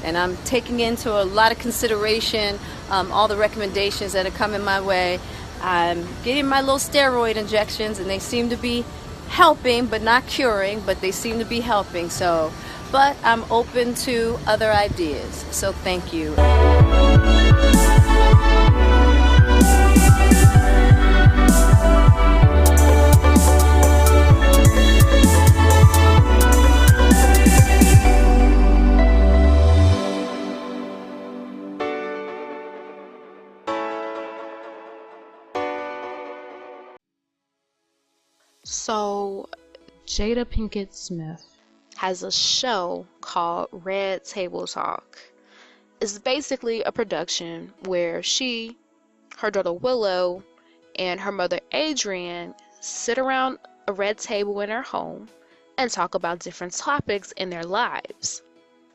and I'm taking into a lot of consideration all the recommendations that are coming my way. I'm getting my little steroid injections, and they seem to be helping, but not curing, but they seem to be helping. So, but I'm open to other ideas. So thank you. So, Jada Pinkett Smith has a show called Red Table Talk. It's basically a production where she, her daughter Willow, and her mother Adrienne sit around a red table in her home and talk about different topics in their lives.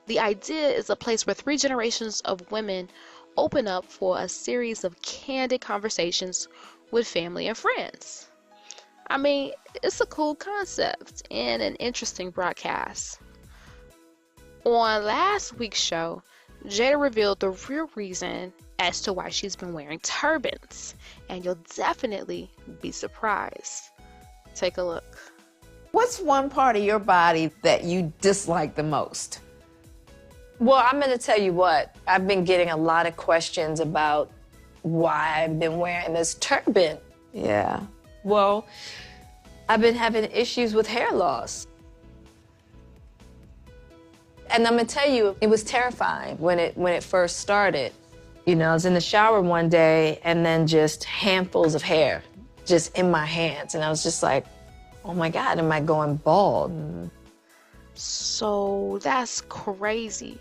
The idea is a place where 3 generations of women open up for a series of candid conversations with family and friends. I mean, it's a cool concept and an interesting broadcast. On last week's show, Jada revealed the real reason as to why she's been wearing turbans, and you'll definitely be surprised. Take a look. What's one part of your body that you dislike the most? Well, I'm going to tell you what. I've been getting a lot of questions about why I've been wearing this turban. Yeah. Well, I've been having issues with hair loss. And I'm going to tell you, it was terrifying when it first started. You know, I was in the shower one day and then just handfuls of hair just in my hands. And I was just like, oh my God, am I going bald? So that's crazy.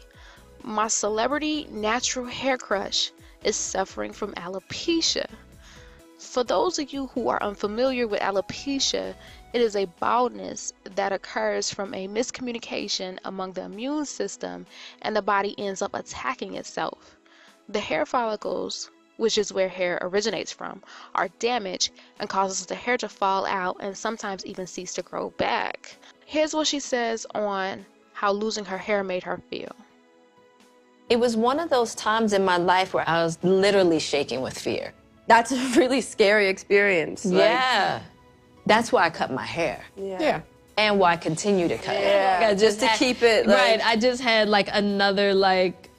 My celebrity natural hair crush is suffering from alopecia. For those of you who are unfamiliar with alopecia, it is a baldness that occurs from a miscommunication among the immune system, and the body ends up attacking itself. The hair follicles, which is where hair originates from, are damaged and causes the hair to fall out and sometimes even cease to grow back. Here's what she says on how losing her hair made her feel. It was one of those times in my life where I was literally shaking with fear. That's a really scary experience. Yeah. That's why I cut my hair. Yeah. And why I continue to cut it. Yeah, just to keep it Right, I just had like another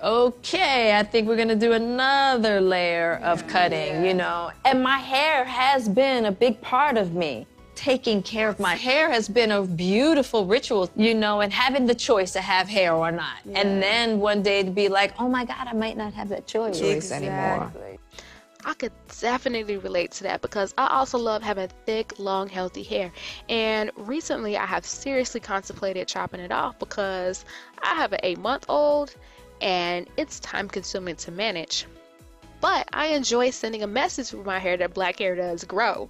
okay, I think we're gonna do another layer of cutting, you know. And my hair has been a big part of me. Taking care of my hair has been a beautiful ritual, you know, and having the choice to have hair or not. Yeah. And then one day to be like, oh my God, I might not have that choice anymore. I could definitely relate to that because I also love having thick, long, healthy hair. And recently I have seriously contemplated chopping it off because I have an 8-month-old and it's time consuming to manage. But I enjoy sending a message with my hair that black hair does grow.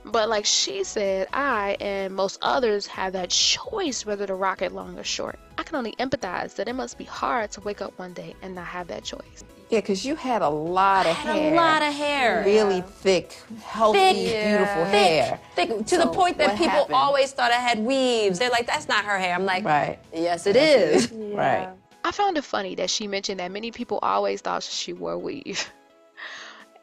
But like she said, I and most others have that choice whether to rock it long or short. I can only empathize that it must be hard to wake up one day and not have that choice. Yeah, because you had a lot of hair. A lot of hair. Really thick, healthy, beautiful hair. Thick, to the point that people always thought I had weaves. They're like, that's not her hair. I'm like, right. Yes, it is. Right. I found it funny that she mentioned that many people always thought she wore weave.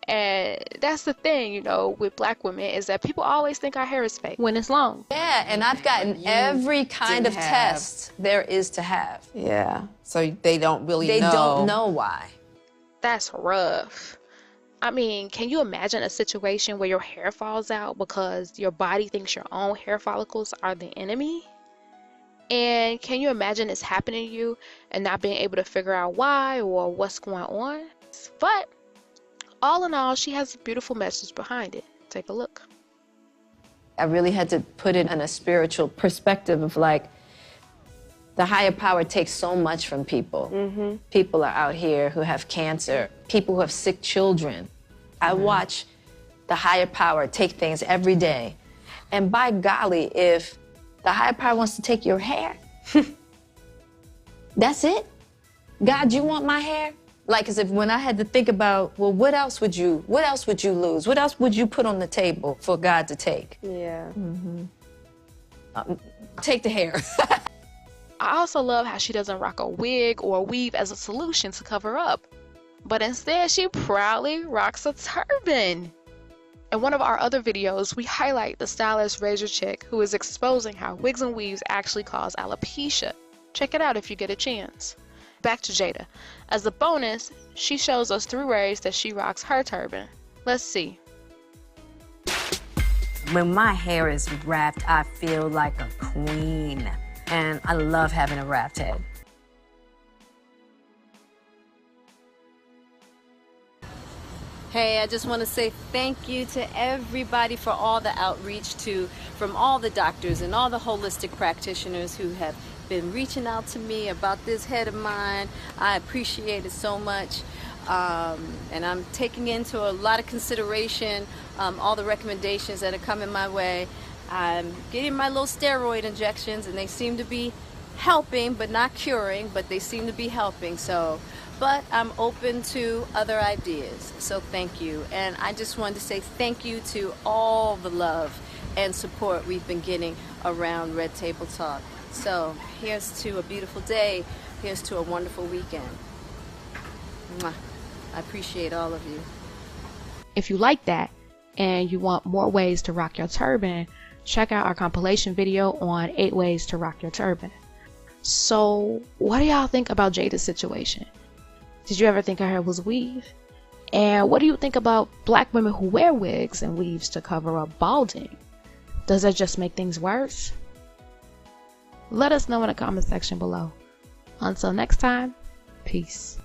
And that's the thing, you know, with black women is that people always think our hair is fake when it's long. Yeah, and I've gotten every kind of test there is to have. Yeah. So they don't really know. They don't know why. That's rough. I mean, can you imagine a situation where your hair falls out because your body thinks your own hair follicles are the enemy? And can you imagine this happening to you and not being able to figure out why or what's going on? But all in all, she has a beautiful message behind it. Take a look. I really had to put it in a spiritual perspective of like, the higher power takes so much from people. Mm-hmm. People are out here who have cancer, people who have sick children. I watch the higher power take things every day. And by golly, if the higher power wants to take your hair, that's it? God, you want my hair? Like, as if when I had to think about, well, what else would you lose? What else would you put on the table for God to take? Yeah. Take the hair. I also love how she doesn't rock a wig or a weave as a solution to cover up, but instead she proudly rocks a turban. In one of our other videos, we highlight the stylist Razor Chick, who is exposing how wigs and weaves actually cause alopecia. Check it out if you get a chance. Back to Jada. As a bonus, she shows us through ways that she rocks her turban. Let's see. When my hair is wrapped, I feel like a queen. And I love having a wrapped head. Hey, I just want to say thank you to everybody for all the outreach from all the doctors and all the holistic practitioners who have been reaching out to me about this head of mine. I appreciate it so much. And I'm taking into a lot of consideration all the recommendations that are coming my way. I'm getting my little steroid injections and they seem to be helping, but not curing, but they seem to be helping. But I'm open to other ideas, so thank you. And I just wanted to say thank you to all the love and support we've been getting around Red Table Talk. So here's to a beautiful day. Here's to a wonderful weekend. Mwah. I appreciate all of you. If you like that and you want more ways to rock your turban, check out our compilation video on 8 ways to rock your turban. So what do y'all think about Jada's situation? Did you ever think her hair was weave? And what do you think about black women who wear wigs and weaves to cover up balding? Does that just make things worse? Let us know in the comment section below. Until next time, peace.